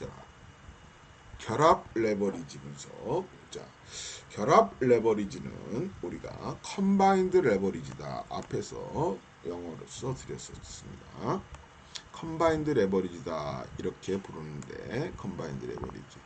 자, 결합 레버리지 분석. 자, 결합 레버리지는 우리가 컴바인드 레버리지다. 앞에서 영어로 써드렸었습니다. 컴바인드 레버리지다 이렇게 부르는데, 컴바인드 레버리지,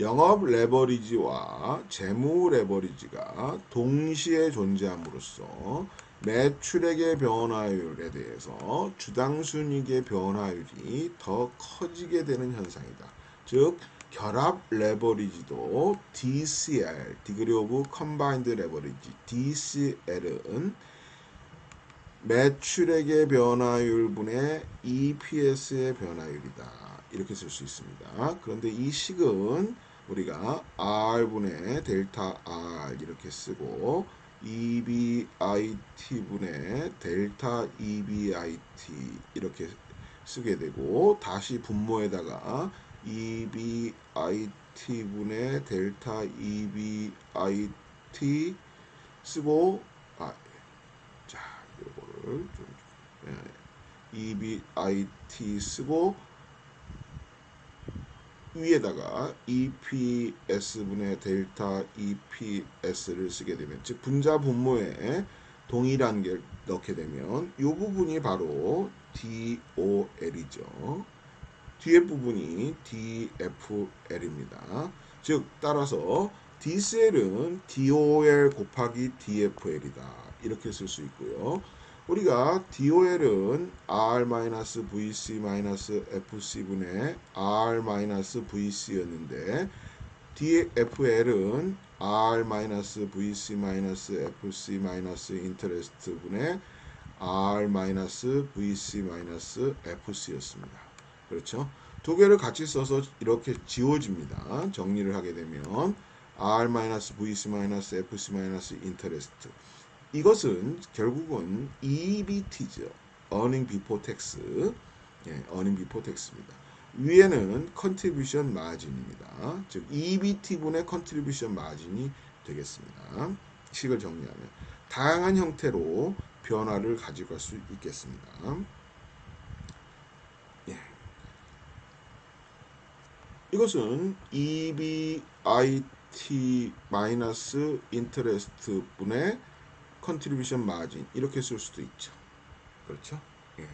영업 레버리지와 재무 레버리지가 동시에 존재함으로써 매출액의 변화율에 대해서 주당순이익의 변화율이 더 커지게 되는 현상이다. 즉 결합 레버리지도 DCL, 디그리 오브 컴바인드 레버리지, DCL은 매출액의 변화율 분의 EPS의 변화율이다. 이렇게 쓸 수 있습니다. 그런데 이 식은 우리가 R분의 델타 R 이렇게 쓰고 EBIT 분의 델타 EBIT 이렇게 쓰게 되고, 다시 분모에다가 EBIT 분의 델타 EBIT 쓰고, 자, 요거를 좀 EBIT 쓰고 위에다가 EPS분의 델타 EPS를 쓰게 되면, 즉 분자 분모에 동일한 게 넣게 되면 이 부분이 바로 DOL이죠. 뒤에 부분이 DFL입니다. 즉 따라서 DCL은 DOL 곱하기 DFL이다. 이렇게 쓸 수 있고요. 우리가 DOL은 R-VC-FC분의 R-VC였는데 DFL은 R-VC-FC- 인터레스트분의 R-VC-FC였습니다. 그렇죠? 두 개를 같이 써서 이렇게 지워집니다. 정리를 하게 되면 R-VC-FC- 인터레스트, 이것은 결국은 EBT죠. Earning Before Tax. 예, Earning Before Tax입니다. 위에는 Contribution Margin입니다. 즉 EBT분의 Contribution Margin이 되겠습니다. 식을 정리하면 다양한 형태로 변화를 가져갈 수 있겠습니다. 예. 이것은 EBIT- 분의 컨트리뷰션 마진 이렇게 쓸 수도 있죠. 그렇죠? 예.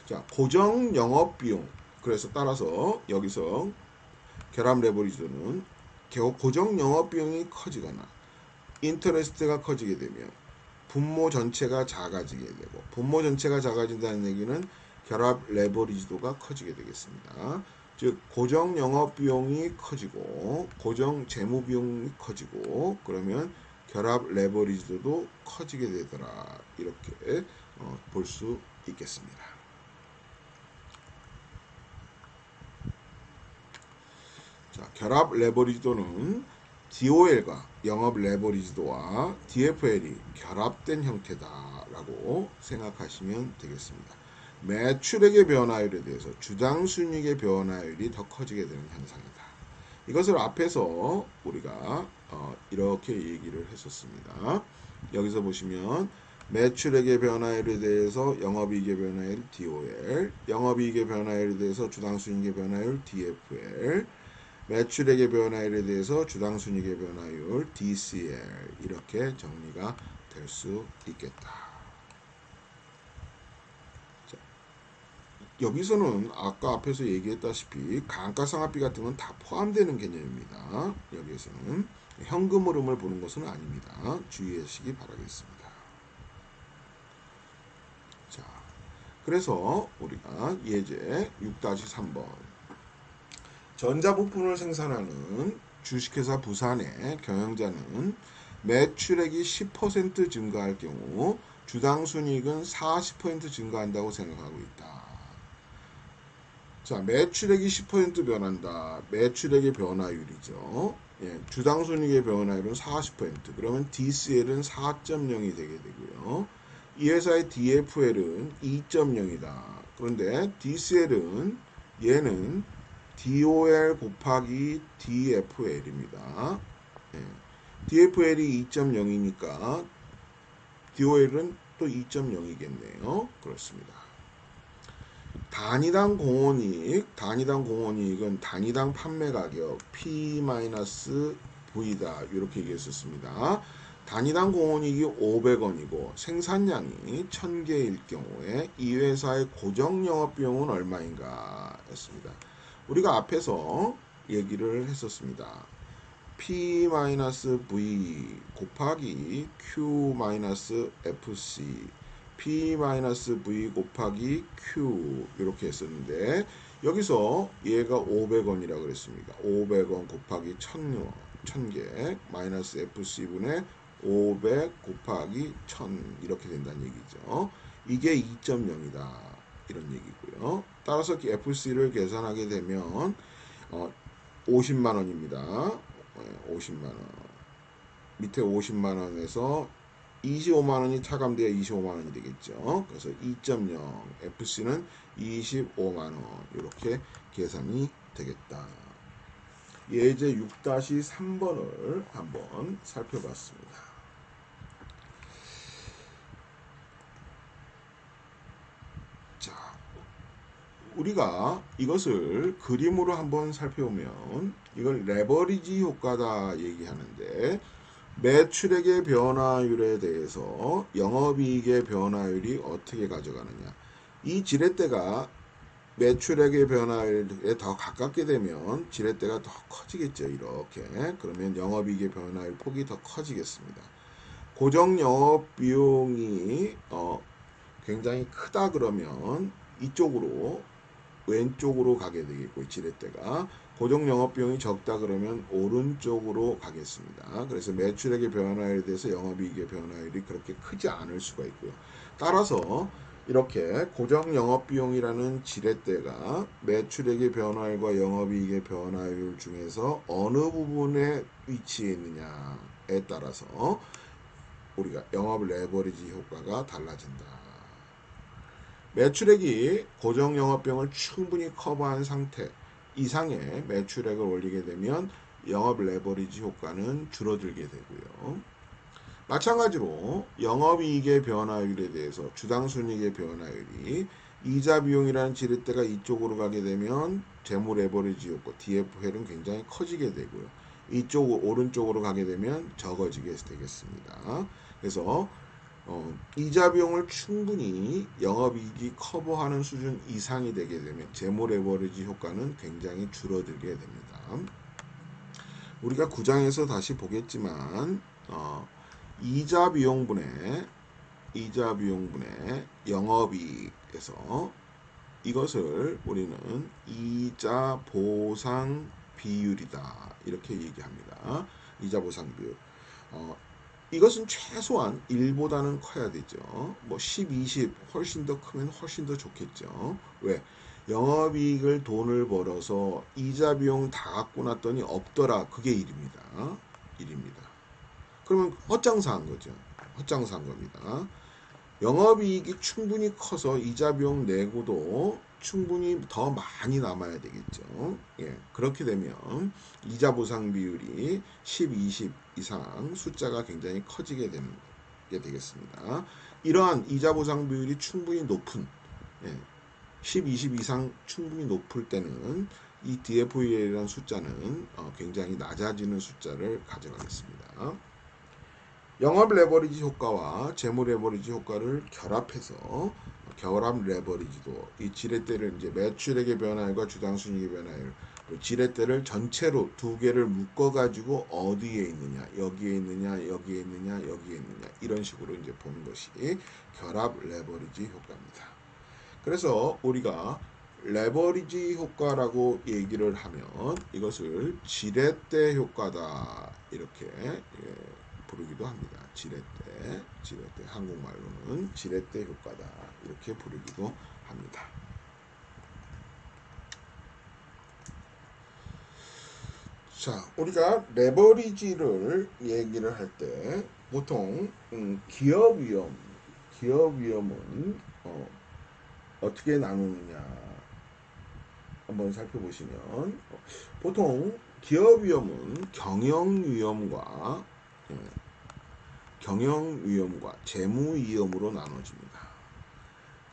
자, 고정 영업 비용. 그래서 따라서 여기서 결합 레버리지는 고정 영업 비용이 커지거나 인터레스트가 커지게 되면 분모 전체가 작아지게 되고, 분모 전체가 작아진다는 얘기는 결합 레버리지도가 커지게 되겠습니다. 즉 고정 영업 비용이 커지고 고정 재무 비용이 커지고, 그러면 결합 레버리지도도 커지게 되더라. 이렇게 볼 수 있겠습니다. 자, 결합 레버리지도는 DOL과 영업 레버리지도와 DFL이 결합된 형태다라고 생각하시면 되겠습니다. 매출액의 변화율에 대해서 주당순이익의 변화율이 더 커지게 되는 현상이다. 이것을 앞에서 우리가 이렇게 얘기를 했었습니다. 여기서 보시면 매출액의 변화율에 대해서 영업이익의 변화율 DOL, 영업이익의 변화율에 대해서 주당순이익의 변화율 DFL, 매출액의 변화율에 대해서 주당순이익의 변화율 DCL, 이렇게 정리가 될 수 있겠다. 자, 여기서는 아까 앞에서 얘기했다시피 감가상각비 같은 건 다 포함되는 개념입니다. 여기에서는 현금 흐름을 보는 것은 아닙니다. 주의하시기 바라겠습니다. 자, 그래서 우리가 예제 6-3번, 전자부품을 생산하는 주식회사 부산의 경영자는 매출액이 10% 증가할 경우 주당순이익은 40% 증가한다고 생각하고 있다. 자, 매출액이 10% 변한다. 매출액의 변화율이죠. 예, 주당순이익의 변화율은 40%. 그러면 DCL은 4.0이 되게 되고요. 이 회사의 DFL은 2.0이다. 그런데 DCL은 얘는 DOL 곱하기 DFL입니다. 예. DFL이 2.0이니까 DOL은 또 2.0이겠네요. 그렇습니다. 단위당 공원이익은 단위당 판매 가격 P-V다. 이렇게 얘기했었습니다. 단위당 공원이익이 500원이고 생산량이 1000개일 경우에 이 회사의 고정 영업비용은 얼마인가 했습니다. 우리가 앞에서 얘기를 했었습니다. P-V 곱하기 Q-FC P-V 곱하기 Q 이렇게 했었는데 여기서 얘가 500원이라고 그랬습니다. 500원 곱하기 1000개 마이너스 FC분의 500 곱하기 1000 이렇게 된다는 얘기죠. 이게 2.0이다. 이런 얘기고요. 따라서 FC를 계산하게 되면 50만원입니다. 50만원. 밑에 50만원에서 25만원이 차감되어 25만원이 되겠죠. 그래서 2.0 FC는 25만원 이렇게 계산이 되겠다. 예제 6-3번을 한번 살펴봤습니다. 자, 우리가 이것을 그림으로 한번 살펴보면 이걸 레버리지 효과다 얘기하는데 매출액의 변화율에 대해서 영업이익의 변화율이 어떻게 가져가느냐. 이 지렛대가 매출액의 변화율에 더 가깝게 되면 지렛대가 더 커지겠죠. 이렇게. 그러면 영업이익의 변화율 폭이 더 커지겠습니다. 고정 영업비용이 굉장히 크다 그러면 이쪽으로 왼쪽으로 가게 되겠고 지렛대가 고정 영업비용이 적다 그러면 오른쪽으로 가겠습니다. 그래서 매출액의 변화율에 대해서 영업이익의 변화율이 그렇게 크지 않을 수가 있고요. 따라서 이렇게 고정 영업비용이라는 지렛대가 매출액의 변화율과 영업이익의 변화율 중에서 어느 부분에 위치해 있느냐에 따라서 우리가 영업 레버리지 효과가 달라진다. 매출액이 고정 영업비용을 충분히 커버한 상태 이상의 매출액을 올리게 되면 영업 레버리지 효과는 줄어들게 되고요. 마찬가지로 영업이익의 변화율에 대해서 주당순이익의 변화율이 이자 비용이라는 지렛대가 이쪽으로 가게 되면 재무 레버리지 효과 DFL은 굉장히 커지게 되고요. 이쪽 오른쪽으로 가게 되면 적어지게 되겠습니다. 그래서 이자 비용을 충분히 영업이익이 커버하는 수준 이상이 되게 되면 재무 레버리지 효과는 굉장히 줄어들게 됩니다. 우리가 9장에서 다시 보겠지만 이자 비용분의 영업이익에서 이것을 우리는 이자 보상 비율이다 이렇게 얘기합니다. 이자 보상 비율. 이것은 최소한 1보다는 커야 되죠. 뭐 10, 20 훨씬 더 크면 훨씬 더 좋겠죠. 왜? 영업이익을 돈을 벌어서 이자 비용 다 갖고 났더니 없더라. 그게 1입니다. 1입니다. 그러면 헛장사한 거죠. 헛장사한 겁니다. 영업이익이 충분히 커서 이자 비용 내고도 충분히 더 많이 남아야 되겠죠. 예, 그렇게 되면 이자 보상 비율이 10, 20 이상 숫자가 굉장히 커지게 되겠습니다. 이러한 이자 보상 비율이 충분히 높은 10, 20 이상 충분히 높을 때는 이 DFE라는 숫자는 굉장히 낮아지는 숫자를 가져가겠습니다. 영업 레버리지 효과와 재무 레버리지 효과를 결합해서 결합 레버리지도 이 지렛대를 이제 매출액의 변화율과 주당순이익의 변화율 지렛대를 전체로 두 개를 묶어 가지고 어디에 있느냐 여기에 있느냐 여기에 있느냐 여기에 있느냐 이런 식으로 이제 보는 것이 결합 레버리지 효과입니다. 그래서 우리가 레버리지 효과라고 얘기를 하면 이것을 지렛대 효과다 이렇게 부르기도 합니다. 지렛대 한국말로는 지렛대 효과다 이렇게 부르기도 합니다. 자, 우리가 레버리지를 얘기를 할 때 보통 기업 위험은 어떻게 나누느냐 한번 살펴보시면 보통 기업 위험은 경영 위험과 재무 위험으로 나눠집니다.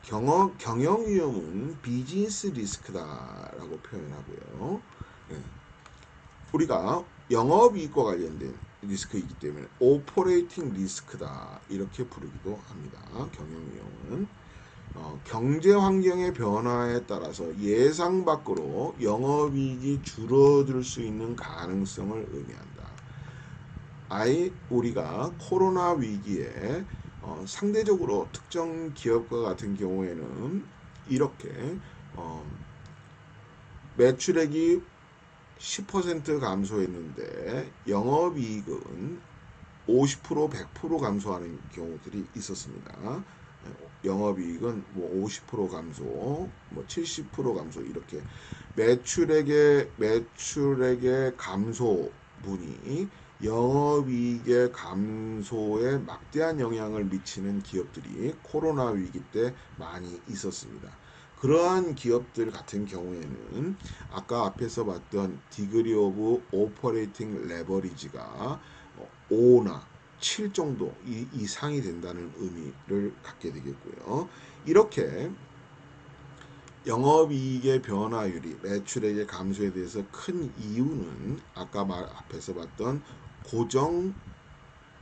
경영 위험은 비즈니스 리스크다라고 표현하고요. 예. 우리가 영업이익과 관련된 리스크이기 때문에 오퍼레이팅 리스크다 이렇게 부르기도 합니다. 경영 위험은 경제 환경의 변화에 따라서 예상 밖으로 영업이익이 줄어들 수 있는 가능성을 의미한다. 우리가 코로나 위기에 상대적으로 특정 기업과 같은 경우에는 이렇게 매출액이 10% 감소했는데 영업이익은 50% 100% 감소하는 경우들이 있었습니다. 영업이익은 뭐 50% 감소, 뭐 70% 감소 이렇게 매출액의 감소분이 영업이익의 감소에 막대한 영향을 미치는 기업들이 코로나 위기 때 많이 있었습니다. 그러한 기업들 같은 경우에는 아까 앞에서 봤던 디그리 오브 오퍼레이팅 레버리지가 5나 7 정도 이상이 된다는 의미를 갖게 되겠고요. 이렇게 영업이익의 변화율이 매출액의 감소에 대해서 큰 이유는 아까 앞에서 봤던 고정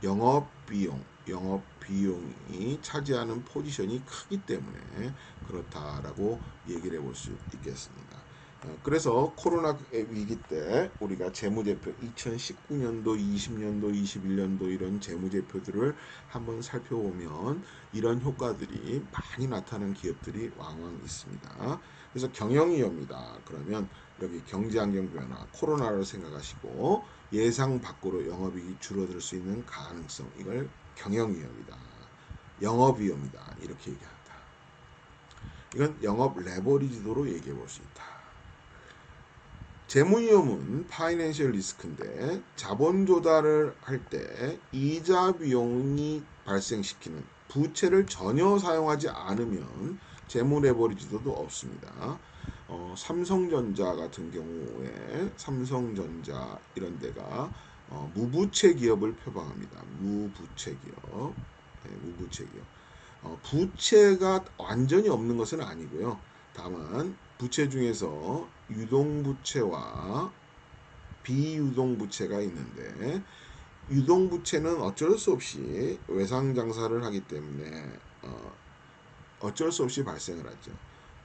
영업비용이 차지하는 포지션이 크기 때문에 그렇다라고 얘기를 해볼 수 있겠습니다. 그래서 코로나 위기 때 우리가 재무제표 2019년도, 20년도, 21년도 이런 재무제표들을 한번 살펴보면 이런 효과들이 많이 나타나는 기업들이 왕왕 있습니다. 그래서 경영위험이다. 그러면 여기 경제환경 변화, 코로나를 생각하시고 예상 밖으로 영업이익이 줄어들 수 있는 가능성, 이걸 경영위험이다. 영업위험이다. 이렇게 얘기한다. 이건 영업 레버리지도로 얘기해 볼 수 있다. 재무위험은 파이낸셜 리스크인데 자본 조달을 할 때 이자 비용이 발생시키는 부채를 전혀 사용하지 않으면 재무 레버리지도도 없습니다. 삼성전자 같은 경우에 삼성전자 이런 데가 무부채 기업을 표방합니다. 무부채 기업. 네, 무부채 기업. 부채가 완전히 없는 것은 아니고요. 다만 부채 중에서 유동부채와 비유동부채가 있는데 유동부채는 어쩔 수 없이 외상장사를 하기 때문에 어쩔 수 없이 발생을 하죠.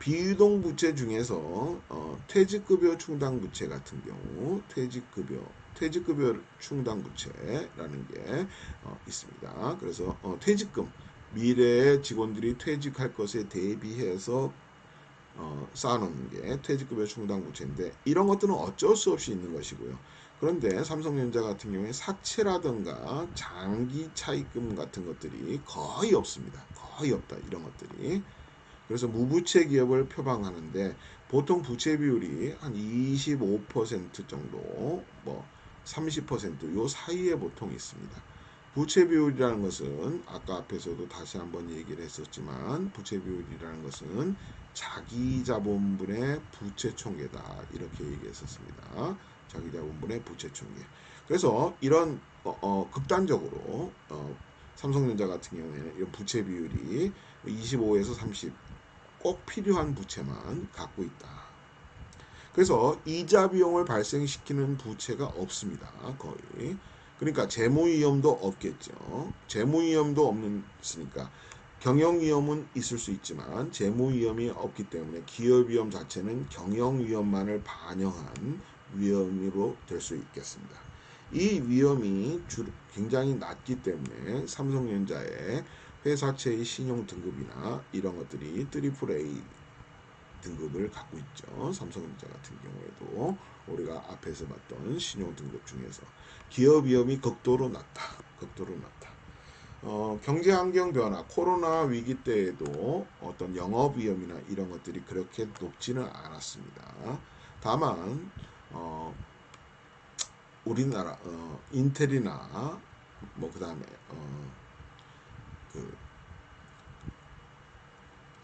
비유동부채 중에서 퇴직급여 충당부채 같은 경우 퇴직급여 충당부채라는 게 있습니다. 그래서 퇴직금 미래의 직원들이 퇴직할 것에 대비해서 쌓아놓는 게 퇴직급여 충당부채인데 이런 것들은 어쩔 수 없이 있는 것이고요. 그런데 삼성전자 같은 경우에 사채라든가 장기 차입금 같은 것들이 거의 없습니다. 거의 없다. 이런 것들이. 그래서 무부채 기업을 표방하는데 보통 부채 비율이 한 25% 정도, 뭐 30% 요 사이에 보통 있습니다. 부채 비율이라는 것은 아까 앞에서도 다시 한번 얘기를 했었지만 부채 비율이라는 것은 자기 자본분의 부채 총계다 이렇게 얘기했었습니다. 자기 자본분의 부채 총계. 그래서 이런 극단적으로 삼성전자 같은 경우에는 이런 부채 비율이 25에서 30 꼭 필요한 부채만 갖고 있다. 그래서 이자 비용을 발생시키는 부채가 없습니다. 거의. 그러니까 재무위험도 없겠죠. 재무위험도 없으니까 경영위험은 있을 수 있지만 재무위험이 없기 때문에 기업위험 자체는 경영위험만을 반영한 위험으로 될 수 있겠습니다. 이 위험이 굉장히 낮기 때문에 삼성전자의 회사채의 신용 등급이나 이런 것들이 AAA 등급을 갖고 있죠. 삼성전자 같은 경우에도 우리가 앞에서 봤던 신용 등급 중에서 기업 위험이 극도로 낮다. 극도로 낮다. 경제 환경 변화, 코로나 위기 때에도 어떤 영업 위험이나 이런 것들이 그렇게 높지는 않았습니다. 다만 우리나라 인텔이나 뭐 그다음에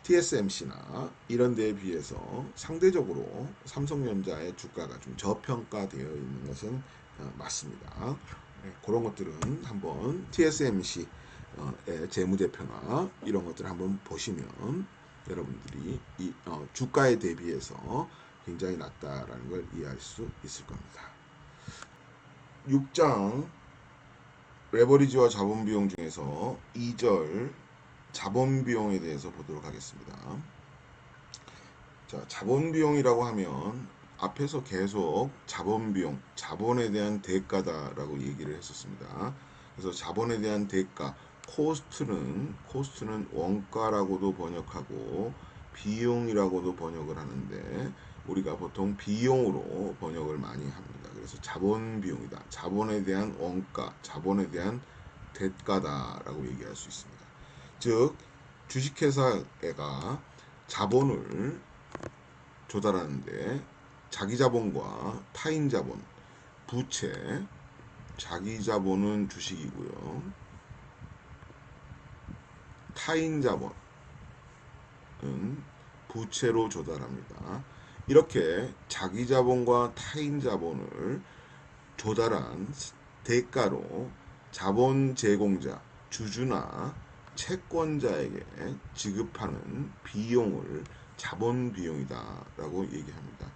TSMC나 이런 데에 비해서 상대적으로 삼성전자의 주가가 좀 저평가되어 있는 것은 맞습니다. 그런 것들은 한번 TSMC의 재무제표나 이런 것들을 한번 보시면 여러분들이 이 주가에 대비해서 굉장히 낮다라는 걸 이해할 수 있을 겁니다. 6장 레버리지와 자본 비용 중에서 2절 자본 비용에 대해서 보도록 하겠습니다. 자, 자본 비용이라고 하면 앞에서 계속 자본 비용, 자본에 대한 대가다라고 얘기를 했었습니다. 그래서 자본에 대한 대가, 코스트는 원가라고도 번역하고 비용이라고도 번역을 하는데 우리가 보통 비용으로 번역을 많이 합니다. 그래서 자본 비용이다. 자본에 대한 원가, 자본에 대한 대가다라고 얘기할 수 있습니다. 즉 주식회사가 자본을 조달하는데 자기 자본과 타인 자본, 부채, 자기 자본은 주식이고요. 타인 자본은 부채로 조달합니다. 이렇게 자기 자본과 타인 자본을 조달한 대가로 자본 제공자, 주주나 채권자에게 지급하는 비용을 자본 비용이다라고 얘기합니다.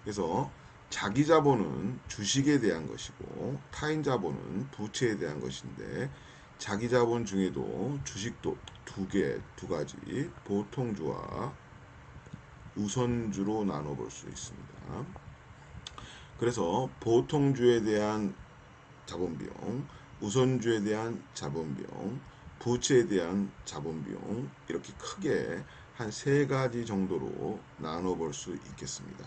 그래서 자기 자본은 주식에 대한 것이고 타인 자본은 부채에 대한 것인데 자기 자본 중에도 주식도 두 가지 보통주와 우선주로 나눠볼 수 있습니다. 그래서 보통주에 대한 자본비용, 우선주에 대한 자본비용, 부채에 대한 자본비용 이렇게 크게 한 세 가지 정도로 나눠볼 수 있겠습니다.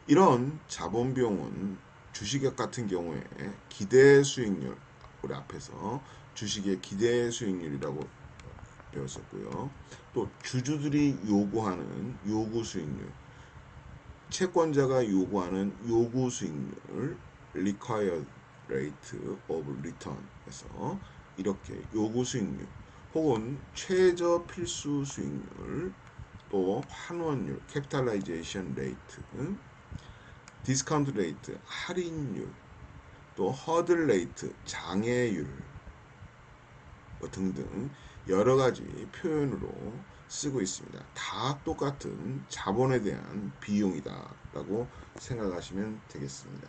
이런 자본비용은 주식 같은 경우에 기대 수익률, 우리 앞에서 주식의 기대 수익률이라고 배웠었고요. 또 주주들이 요구하는 요구 수익률, 채권자가 요구하는 요구 수익률, required rate of return에서 이렇게 요구 수익률 혹은 최저 필수 수익률, 또 환원율, capitalization rate, 디스카운트 레이트, 할인율, 또 허들 레이트, 장애율 등등 여러 가지 표현으로 쓰고 있습니다. 다 똑같은 자본에 대한 비용이다라고 생각하시면 되겠습니다.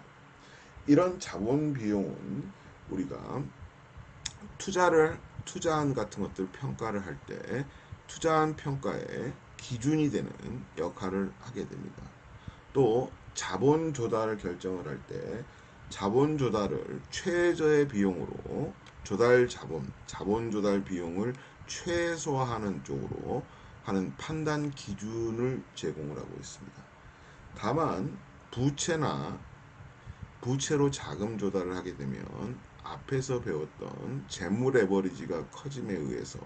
이런 자본 비용은 우리가 투자한 같은 것들 평가를 할 때 투자한 평가의 기준이 되는 역할을 하게 됩니다. 또 자본 조달을 결정을 할 때 자본 조달을 최저의 비용으로 자본 조달 비용을 최소화하는 쪽으로 하는 판단 기준을 제공을 하고 있습니다. 다만 부채로 자금 조달을 하게 되면 앞에서 배웠던 재무 레버리지가 커짐에 의해서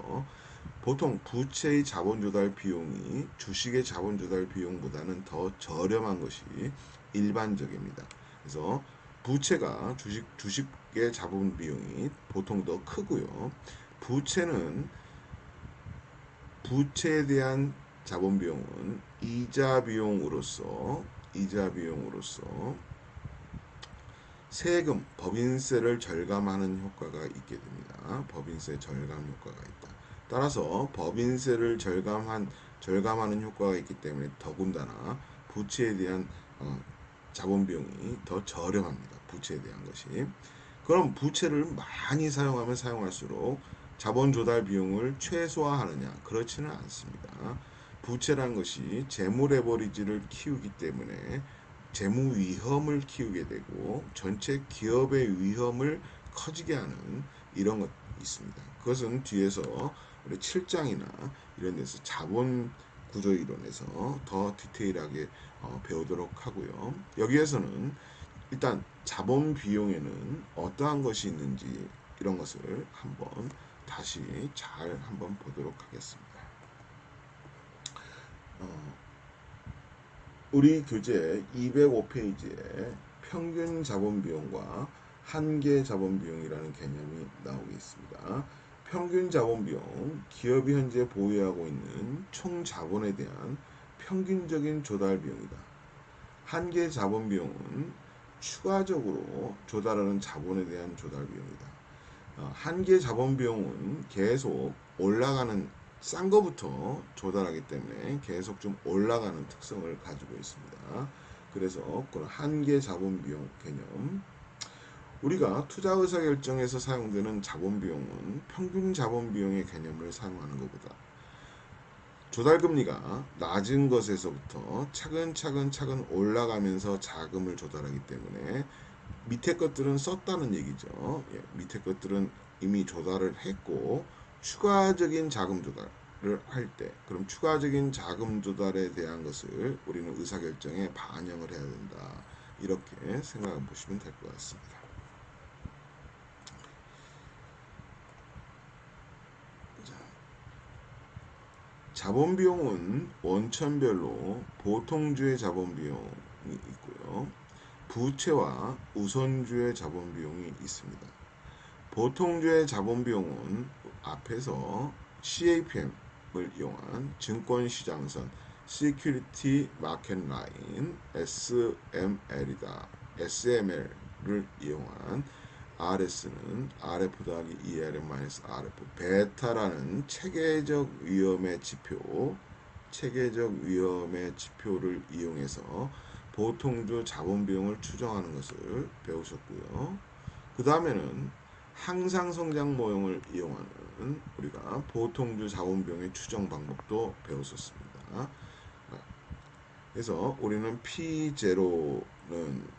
보통 부채의 자본 조달 비용이 주식의 자본 조달 비용보다는 더 저렴한 것이 일반적입니다. 그래서 부채가 주식의 자본 비용이 보통 더 크고요. 부채에 대한 자본 비용은 이자 비용으로서 세금, 법인세를 절감하는 효과가 있게 됩니다. 법인세 절감 효과가 있다. 따라서 법인세를 절감하는 효과가 있기 때문에 더군다나 부채에 대한 자본 비용이 더 저렴합니다. 부채에 대한 것이. 그럼 부채를 많이 사용하면 사용할수록 자본 조달 비용을 최소화하느냐? 그렇지는 않습니다. 부채란 것이 재무 레버리지를 키우기 때문에 재무 위험을 키우게 되고 전체 기업의 위험을 커지게 하는 이런 것이 있습니다. 그것은 뒤에서 우리 7장이나 이런 데서 자본 구조 이론에서 더 디테일하게 배우도록 하고요. 여기에서는 일단 자본 비용에는 어떠한 것이 있는지 이런 것을 한번 다시 잘 한번 보도록 하겠습니다. 우리 교재 205페이지에 평균 자본 비용과 한계 자본 비용이라는 개념이 나오고 있습니다. 평균 자본 비용, 기업이 현재 보유하고 있는 총 자본에 대한 평균적인 조달 비용이다. 한계 자본 비용은 추가적으로 조달하는 자본에 대한 조달 비용이다. 한계 자본 비용은 계속 올라가는 싼 거부터 조달하기 때문에 계속 좀 올라가는 특성을 가지고 있습니다. 그래서 그런 한계 자본 비용 개념, 우리가 투자 의사 결정에서 사용되는 자본 비용은 평균 자본 비용의 개념을 사용하는 것보다 조달 금리가 낮은 것에서부터 차근차근 올라가면서 자금을 조달하기 때문에 밑에 것들은 썼다는 얘기죠. 예, 밑에 것들은 이미 조달을 했고 추가적인 자금 조달을 할 때, 그럼 추가적인 자금 조달에 대한 것을 우리는 의사결정에 반영을 해야 된다. 이렇게 생각해 보시면 될 것 같습니다. 자본 비용은 원천별로 보통주의 자본 비용이 있고요. 부채와 우선주의 자본 비용이 있습니다. 보통주의 자본 비용은 앞에서 CAPM을 이용한 증권시장선 Security Market Line SML이다. SML을 이용한 RS는 RF 더하기 ERM-RF 베타라는 체계적 위험의 지표를 이용해서 보통주 자본 비용을 추정하는 것을 배우셨고요. 그 다음에는 항상 성장 모형을 이용하는 우리가 보통주 자본 비용의 추정 방법도 배웠었습니다. 그래서 우리는 P0는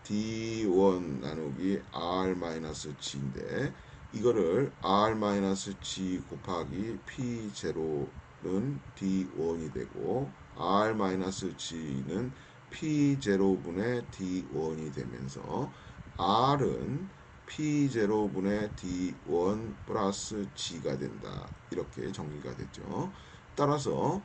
D1 나누기 R-G인데 이거를 R-G 곱하기 P0는 D1이 되고 R-G는 P0분의 D1이 되면서 R은 P0분의 D1 플러스 G가 된다. 이렇게 정리가 됐죠. 따라서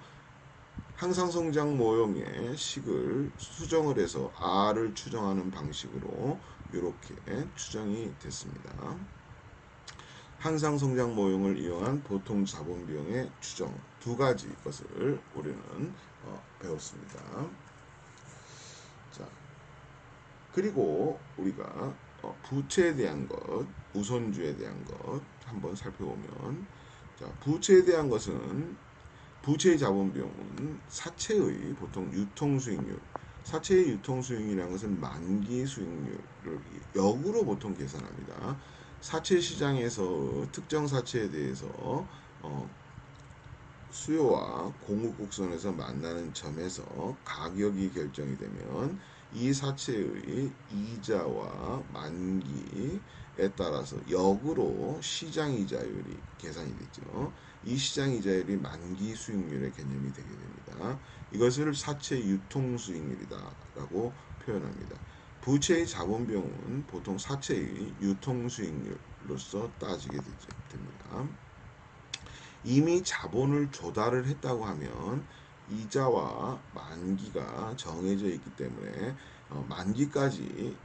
항상성장 모형의 식을 수정을 해서 R을 추정하는 방식으로 이렇게 추정이 됐습니다. 항상성장 모형을 이용한 보통 자본 비용의 추정 두 가지 것을 우리는 배웠습니다. 자, 그리고 우리가 부채에 대한 것, 우선주에 대한 것 한번 살펴보면, 자, 부채에 대한 것은 부채의 자본 비용은 사채의 보통 유통 수익률, 사채의 유통 수익률이라는 것은 만기 수익률을 역으로 보통 계산합니다. 사채 시장에서 특정 사채에 대해서 수요와 공급 곡선에서 만나는 점에서 가격이 결정이 되면 이 사채의 이자와 만기에 따라서 역으로 시장 이자율이 계산이 되죠. 이 시장 이자율이 만기 수익률의 개념이 되게 됩니다. 이것을 사채 유통 수익률이다라고 표현합니다. 부채의 자본 비용은 보통 사채의 유통 수익률로서 따지게 됩니다. 이미 자본을 조달을 했다고 하면 이자와 만기가 정해져 있기 때문에 만기까지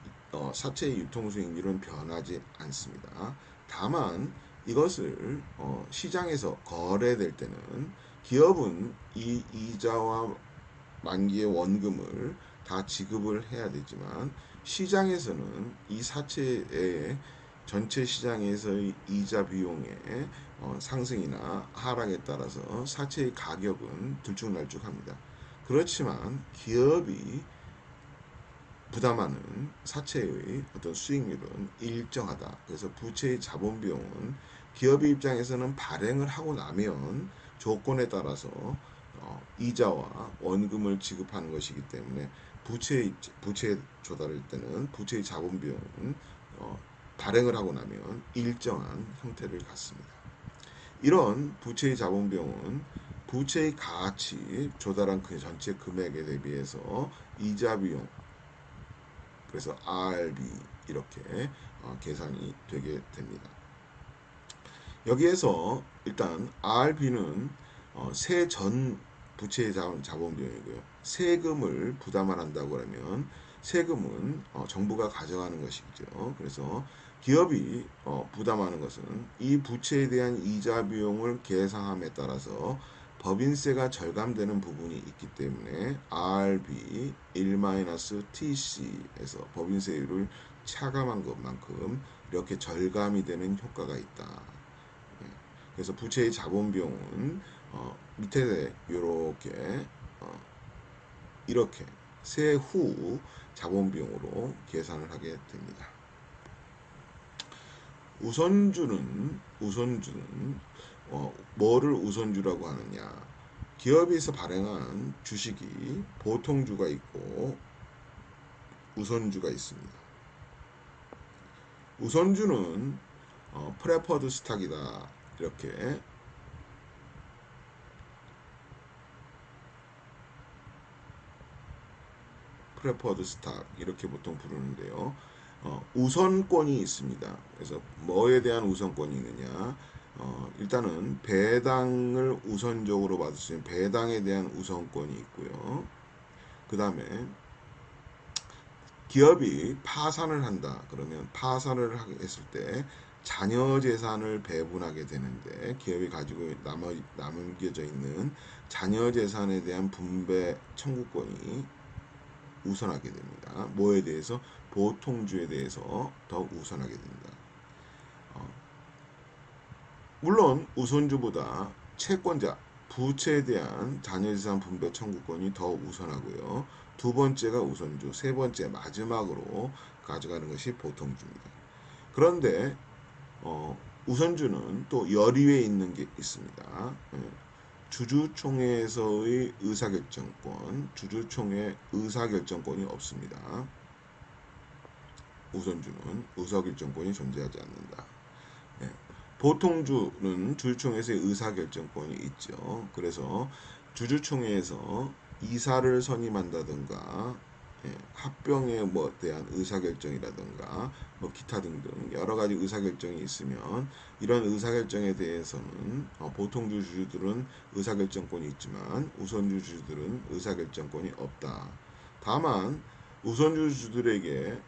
사채의 유통수익률은 변하지 않습니다. 다만 이것을 시장에서 거래될 때는 기업은 이 이자와 만기의 원금을 다 지급을 해야 되지만 시장에서는 이 사채의 전체 시장에서의 이자 비용의 상승이나 하락에 따라서 사채의 가격은 들쭉날쭉합니다. 그렇지만 기업이 부담하는 사채의 어떤 수익률은 일정하다. 그래서 부채의 자본 비용은 기업의 입장에서는 발행을 하고 나면 조건에 따라서 이자와 원금을 지급하는 것이기 때문에 부채 조달할 때는 부채의 자본 비용은 발행을 하고 나면 일정한 형태를 갖습니다. 이런 부채의 자본 비용은 부채의 가치 조달한 그 전체 금액에 대비해서 이자 비용, 그래서 RB 이렇게 계산이 되게 됩니다. 여기에서 일단 RB는 세전 부채의 자본 비용이고요. 세금을 부담을 한다고 하면 세금은 정부가 가져가는 것이죠. 그래서 기업이 부담하는 것은 이 부채에 대한 이자 비용을 계상함에 따라서 법인세가 절감되는 부분이 있기 때문에 RB 1-TC에서 법인세율을 차감한 것만큼 이렇게 절감이 되는 효과가 있다. 그래서 부채의 자본 비용은 밑에 요렇게 이렇게 세후 자본 비용으로 계산을 하게 됩니다. 우선주는 뭐를 우선주라고 하느냐? 기업에서 발행한 주식이 보통주가 있고 우선주가 있습니다. 우선주는 프레퍼드 스탁이다. 이렇게 프레퍼드 스탁 이렇게 보통 부르는데요. 우선권이 있습니다. 그래서 뭐에 대한 우선권이 있느냐? 일단은 배당을 우선적으로 받을 수 있는 배당에 대한 우선권이 있고요. 그 다음에 기업이 파산을 한다. 그러면 파산을 했을 때 자녀 재산을 배분하게 되는데 기업이 가지고 남겨져 있는 자녀 재산에 대한 분배 청구권이 우선하게 됩니다. 뭐에 대해서? 보통주에 대해서 더 우선하게 됩니다. 물론 우선주보다 채권자, 부채에 대한 자녀재산 분배 청구권이 더 우선하고요. 두 번째가 우선주, 세 번째 마지막으로 가져가는 것이 보통주입니다. 그런데 우선주는 또 열의에 있는 게 있습니다. 주주총회에서의 의사결정권, 주주총회 의사결정권이 없습니다. 우선주는 의사결정권이 존재하지 않는다. 보통주는 주주총회에서의 의사결정권이 있죠. 그래서 주주총회에서 이사를 선임한다든가 합병에 대한 의사결정이라든가 기타 등등 여러 가지 의사결정이 있으면 이런 의사결정에 대해서는 보통주 주주들은 의사결정권이 있지만 우선주 주주들은 의사결정권이 없다. 다만 우선주 주주들에게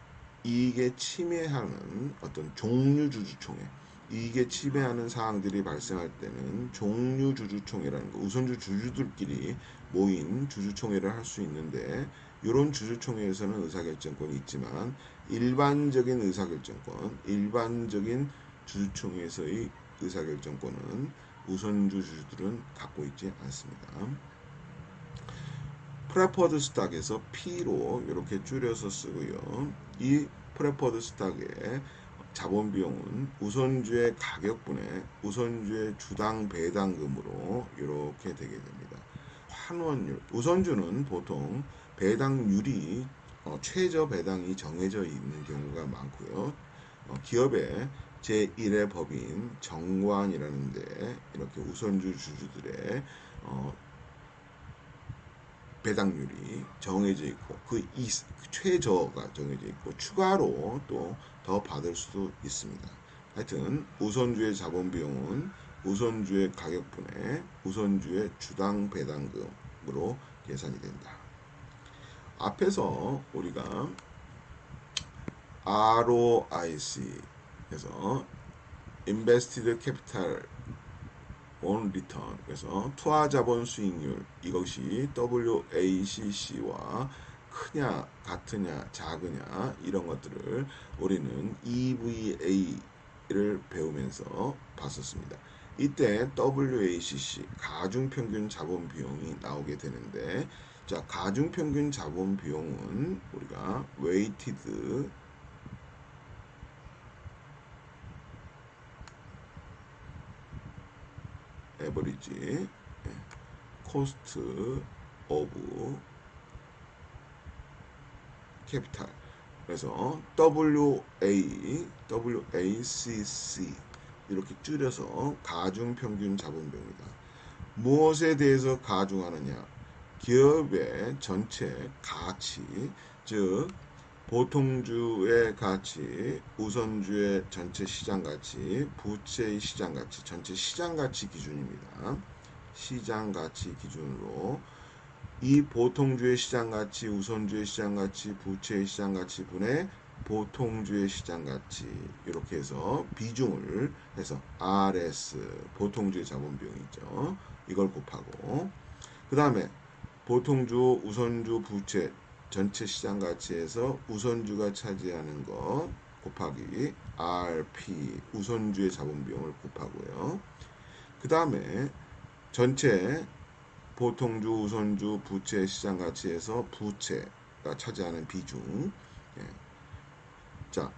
이익에 침해하는 어떤 종류주주총회, 이익에 침해하는 사항들이 발생할 때는 종류주주총회라는 거, 우선주 주주들끼리 모인 주주총회를 할 수 있는데 이런 주주총회에서는 의사결정권이 있지만 일반적인 의사결정권, 일반적인 주주총회에서의 의사결정권은 우선주 주주들은 갖고 있지 않습니다. 프레퍼드 스탁에서 P로 이렇게 줄여서 쓰고요. 이 프레퍼드 스탁의 자본 비용은 우선주의 가격분의 우선주의 주당 배당금으로 이렇게 되게 됩니다. 환원율, 우선주는 보통 배당률이 최저 배당이 정해져 있는 경우가 많고요. 기업의 제1의 법인 정관이라는데 이렇게 우선주 주주들의 배당률이 정해져 있고 그 최저가 정해져 있고 추가로 또 더 받을 수도 있습니다. 하여튼 우선주의 자본 비용은 우선주의 가격분의 우선주의 주당 배당금으로 계산이 된다. 앞에서 우리가 ROIC 그래서 Invested Capital on Return 그래서 투하자본 수익률 이것이 WACC와 크냐 같으냐 작으냐 이런 것들을 우리는 EVA를 배우면서 봤었습니다. 이때 WACC 가중평균 자본 비용이 나오게 되는데 자 가중평균 자본 비용은 우리가 Weighted Average Cost of 캐피탈 그래서 WACC 이렇게 줄여서 가중평균 자본비용이다. 무엇에 대해서 가중하느냐? 기업의 전체 가치, 즉 보통주의 가치, 우선주의 전체 시장 가치, 부채의 시장 가치, 전체 시장 가치 기준입니다. 시장 가치 기준으로 이 보통주의 시장가치, 우선주의 시장가치, 부채의 시장가치 분의 보통주의 시장가치 이렇게 해서 비중을 해서 RS 보통주의 자본비용이죠. 이걸 곱하고 그 다음에 보통주, 우선주, 부채 전체 시장가치에서 우선주가 차지하는 것 곱하기 RP 우선주의 자본비용을 곱하고요. 그 다음에 전체 보통주, 우선주, 부채 시장 가치에서 부채가 차지하는 비중. 예. 자,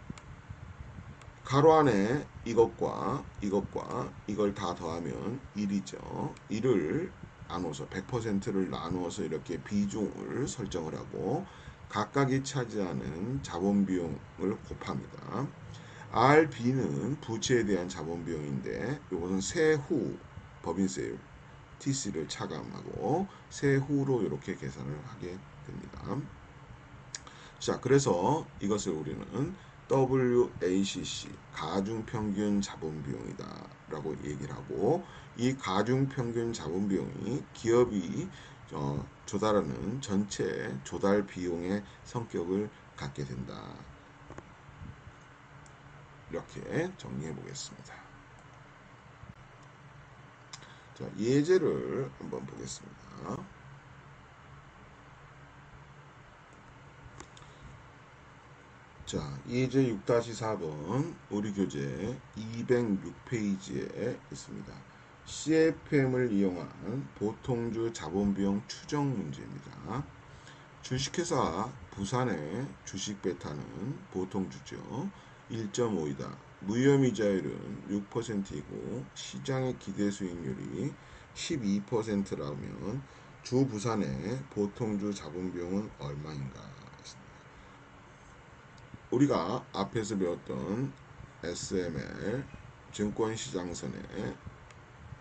가로 안에 이것과 이걸 다 더하면 1이죠. 1을 나눠서 100%를 나누어서 이렇게 비중을 설정을 하고 각각이 차지하는 자본 비용을 곱합니다. RB는 부채에 대한 자본 비용인데 이것은 세후 법인세율 TC를 차감하고 세후로 이렇게 계산을 하게 됩니다. 자, 그래서 이것을 우리는 WACC 가중평균 자본비용이다 라고 얘기를 하고, 이 가중평균 자본비용이 기업이 조달하는 전체 조달 비용의 성격을 갖게 된다. 이렇게 정리해 보겠습니다. 자, 예제를 한번 보겠습니다. 자, 예제 6-4번 우리 교재 206페이지에 있습니다. CFM을 이용한 보통주 자본비용 추정 문제입니다. 주식회사 부산의 주식 베타는 보통주죠. 1.5이다. 무혐의자율은 6%이고 시장의 기대 수익률이 12%라면 주 부산의 보통주 자본비용은 얼마인가? 우리가 앞에서 배웠던 SML 증권시장선의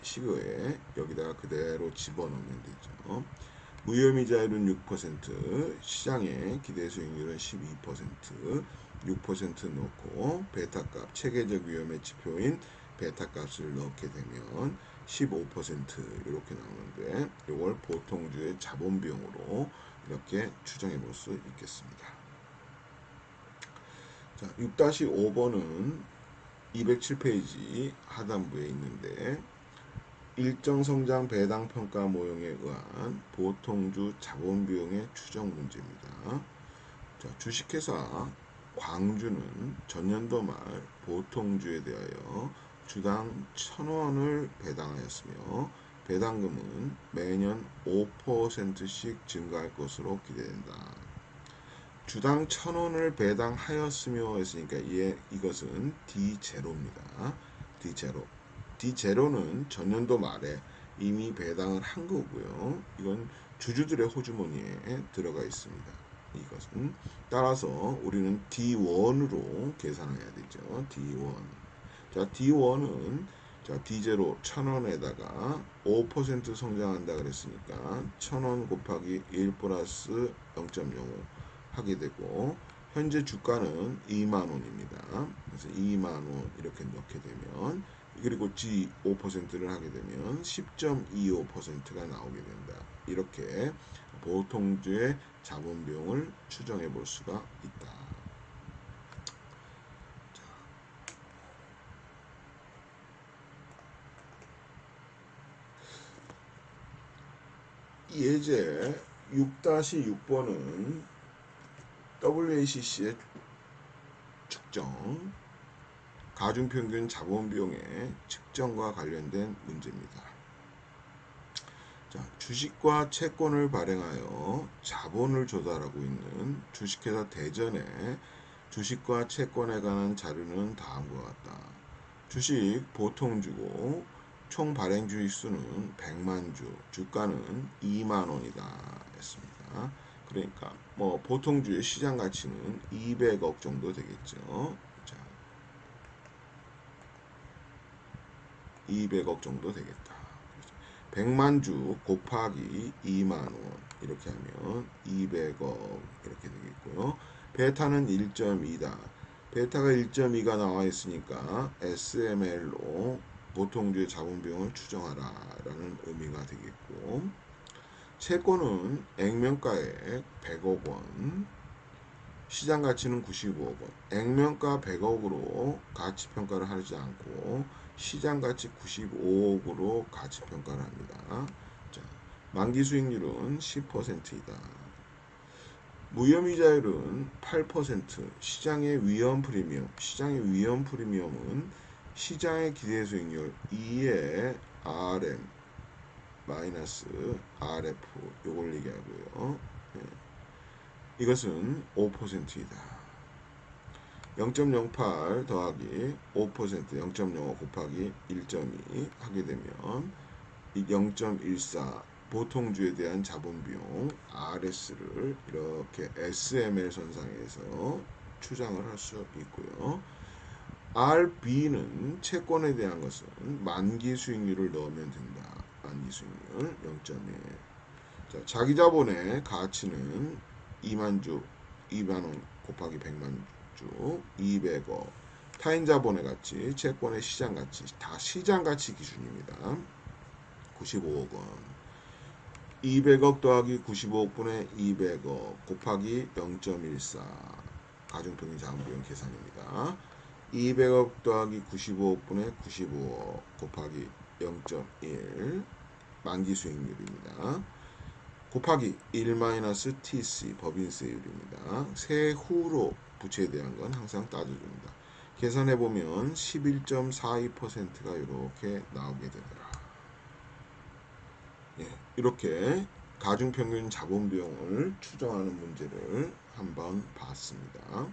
시그에 여기다가 그대로 집어넣으면 되죠. 무혐의자율은 6%, 시장의 기대 수익률은 12%, 6% 넣고 베타값, 체계적 위험의 지표인 베타값을 넣게 되면 15% 이렇게 나오는데, 이걸 보통주의 자본비용으로 이렇게 추정해 볼 수 있겠습니다. 자, 6-5번은 207페이지 하단부에 있는데, 일정 성장 배당 평가 모형에 의한 보통주 자본비용의 추정 문제입니다. 자, 주식회사 광주는 전년도 말 보통주에 대하여 주당 1,000원을 배당하였으며 배당금은 매년 5%씩 증가할 것으로 기대된다. 주당 1,000원을 배당하였으며 했으니까 이것은 D0입니다. D0. D0는 전년도 말에 이미 배당을 한 거고요. 이건 주주들의 호주머니에 들어가 있습니다. 이것은 따라서 우리는 D1으로 계산해야 되죠. D1. 자, D1은 자, D0 1,000원에다가 5% 성장한다 그랬으니까 1,000원 곱하기 1 플러스 0.05 하게 되고, 현재 주가는 2만원입니다. 그래서 2만원 이렇게 넣게 되면, 그리고 G 5%를 하게 되면 10.25%가 나오게 된다. 이렇게 보통주의 자본비용을 추정해 볼 수가 있다. 예제 6-6번은 WACC의 측정, 가중평균 자본비용의 측정과 관련된 문제입니다. 자, 주식과 채권을 발행하여 자본을 조달하고 있는 주식회사 대전의 주식과 채권에 관한 자료는 다음과 같다. 주식 보통주고 총 발행 주식수는 100만 주, 주가는 2만 원이다 했습니다. 그러니까 뭐 보통주의 시장 가치는 200억 정도 되겠죠. 자, 200억 정도 되겠다. 100만 주 곱하기 2만 원 이렇게 하면 200억 이렇게 되겠고요. 베타는 1.2다. 베타가 1.2가 나와 있으니까 SML로 보통주의 자본비용을 추정하라 라는 의미가 되겠고, 채권은 액면가액 100억 원, 시장 가치는 95억 원. 액면가 100억으로 가치 평가를 하지 않고 시장 가치 95억으로 가치 평가를 합니다. 자, 만기 수익률은 10%이다. 무혐의자율은 8%. 시장의 위험 프리미엄은 시장의 기대 수익률 2의 RM 마이너스 RF 요걸 얘기하고요. 예. 이것은 5%이다. 0.08 더하기 5% 0.05 곱하기 1.2 하게 되면 0.14 보통주에 대한 자본비용 RS를 이렇게 SML 선상에서 추정을 할 수 있고요. RB는 채권에 대한 것은 만기 수익률을 넣으면 된다. 만기 수익률 0.1. 자, 자기 자본의 가치는 2만 주, 2만 원 곱하기 100만 주, 200억. 타인 자본의 가치, 채권의 시장 가치, 다 시장 가치 기준입니다. 95억 원. 200억 더하기 95억 분의 200억 곱하기 0.14 가중평균 자본비용 계산입니다. 200억 더하기 95억 분의 95억 곱하기 0.1 만기 수익률입니다. 곱하기 1-TC 법인세율입니다. 세후로 부채에 대한 건 항상 따져줍니다. 계산해보면 11.42%가 이렇게 나오게 되더라. 예, 이렇게 가중평균 자본비용을 추정하는 문제를 한번 봤습니다.